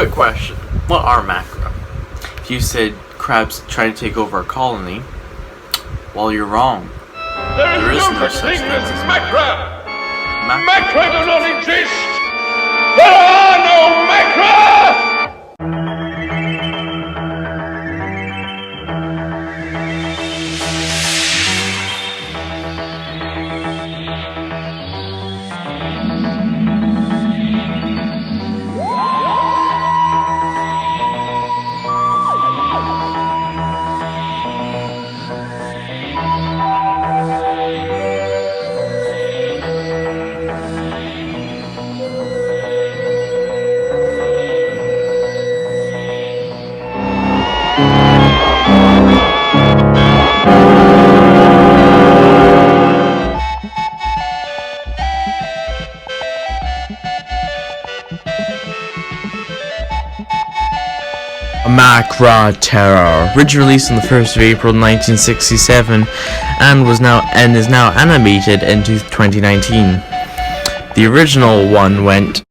quick question. What are MACRA? If you said crabs try to take over a colony, well, you're wrong. There is no such thing as MACRA! MACRA do not exist! There are no MACRA! MACRA TERROR, originally released on the 1st of April 1967 and is now animated into 2019. The original one went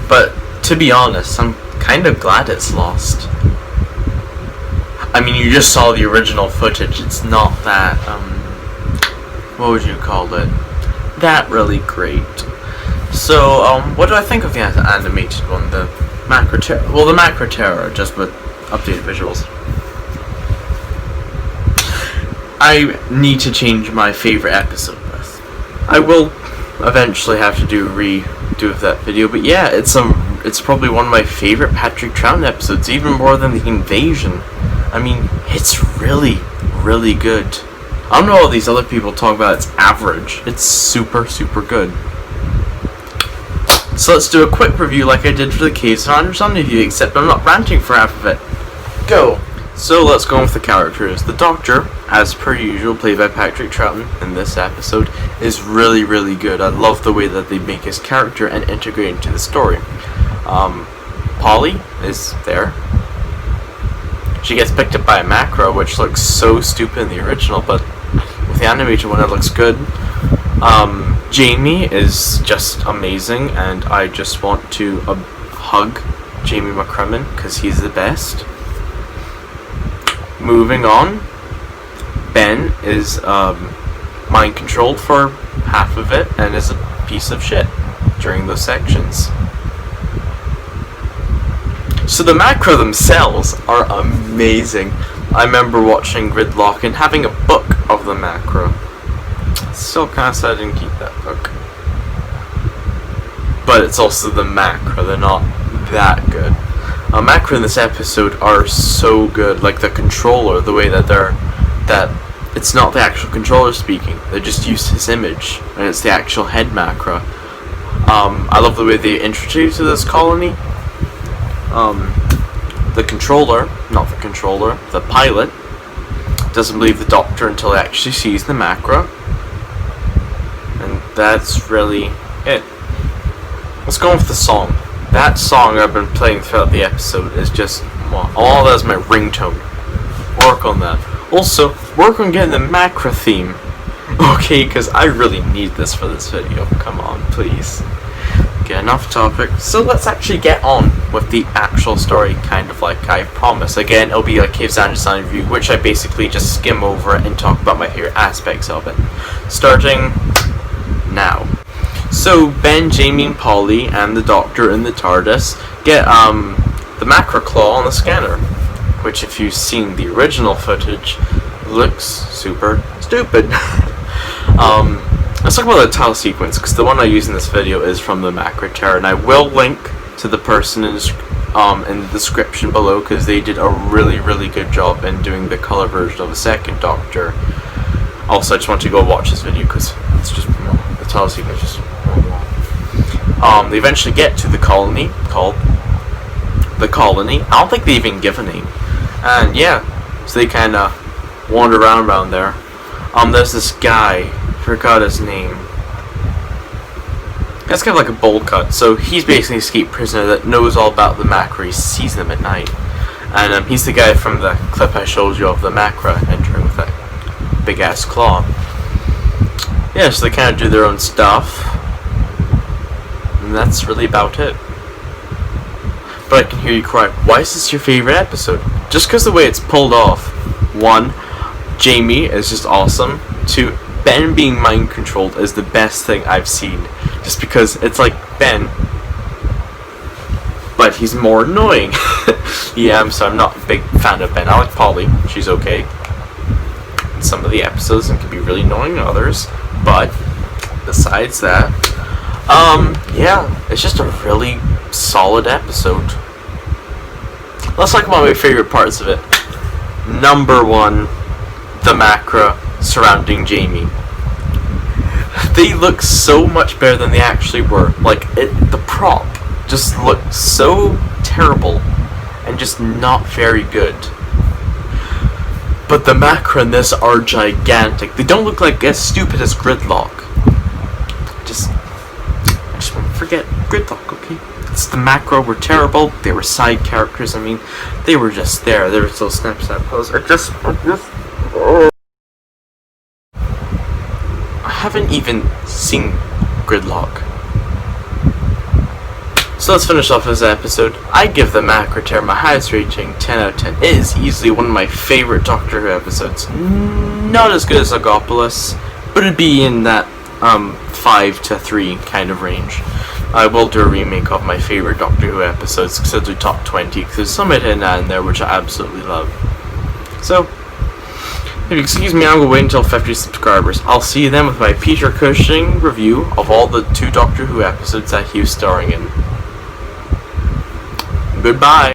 but to be honest, I'm kind of glad it's lost. I mean, you just saw the original footage. It's not that what would you call it? That really great. So, what do I think of the animated one? The MACRA TERROR. Well, the MACRA TERROR, just with updated visuals. I need to change my favorite episode list. I will eventually have to redo that video, but yeah, it's probably one of my favorite Patrick Troughton episodes, even more than the invasion. I mean, it's really, really good. I don't know all these other people talk about it's average. It's super, super good. So let's do a quick review like I did for the Caves of Anderson review, except I'm not ranting for half of it. Go! So let's go on with the characters. The Doctor, as per usual, played by Patrick Troughton in this episode, is really, really good. I love the way that they make his character and integrate into the story. Polly is there. She gets picked up by a MACRA, which looks so stupid in the original, but with the animated one it looks good. Jamie is just amazing, and I just want to hug Jamie McCrimmon because he's the best. Moving on, Ben is mind controlled for half of it and is a piece of shit during those sections. So the MACRA themselves are amazing. I remember watching Gridlock and having a book of the MACRA. Still kind of sad I didn't keep that book. But it's also the MACRA, they're not that good. MACRA in this episode are so good, like the controller, the way that it's not the actual controller speaking, they just use his image, and it's the actual head MACRA. I love the way they introduce to this colony. The pilot doesn't believe the Doctor until he actually sees the MACRA, and that's really it. Let's go on with the song. That song I've been playing throughout the episode is just, all that's my ringtone. Work on that. Also, work on getting the MACRA theme. Okay, because I really need this for this video. Come on, please. Okay, enough topic. So let's actually get on with the actual story, kind of like I promised. Again, it'll be like Caves of Anderson review, which I basically just skim over and talk about my favorite aspects of it. Starting now. So Ben, Jamie, and Polly, and the Doctor in the TARDIS get the MACRA claw on the scanner, which, if you've seen the original footage, looks super stupid. Let's talk about the title sequence, because the one I use in this video is from the MACRA TERROR, and I will link to the person in the description below, because they did a really, really good job in doing the color version of the second Doctor. Also, I just want to go watch this video, because it's just, the title sequence is just... they eventually get to the colony, called the Colony. I don't think they even give a name. And yeah, so they kind of wander around there. There's this guy, forgot his name. That's kind of like a bowl cut. So he's basically an escaped prisoner that knows all about the MACRA. He sees them at night. And he's the guy from the clip I showed you of the MACRA entering with that big ass claw. yeah, so they kind of do their own stuff, and that's really about it. But I can hear you cry. Why is this your favorite episode? Just because the way it's pulled off. 1, Jamie is just awesome. 2, Ben being mind controlled is the best thing I've seen. Just because it's like Ben, but he's more annoying. Yeah, I'm not a big fan of Ben. I like Polly. She's okay in some of the episodes and can be really annoying in others. But besides that, yeah, it's just a really solid episode. Let's talk about my favorite parts of it. Number 1, the MACRA surrounding Jamie. They look so much better than they actually were. Like, the prop just looked so terrible and just not very good. But the MACRA in this are gigantic. They don't look like as stupid as Gridlock. I just want to forget Gridlock, okay? It's the MACRA were terrible. They were side characters. I mean, they were just there. They were still Snapchat pose. I haven't even seen Gridlock. So let's finish off this episode. I give the MACRA TERROR my highest rating, 10 out of 10. It is easily one of my favorite Doctor Who episodes. Not as good as Logopolis, but it'd be in that 5 to 3 kind of range. I will do a remake of my favorite Doctor Who episodes, because I'll do top 20, because there's some hidden in there which I absolutely love. So, if you excuse me, I'm going to wait until 50 subscribers. I'll see you then with my Peter Cushing review of all the 2 Doctor Who episodes that he was starring in. Goodbye!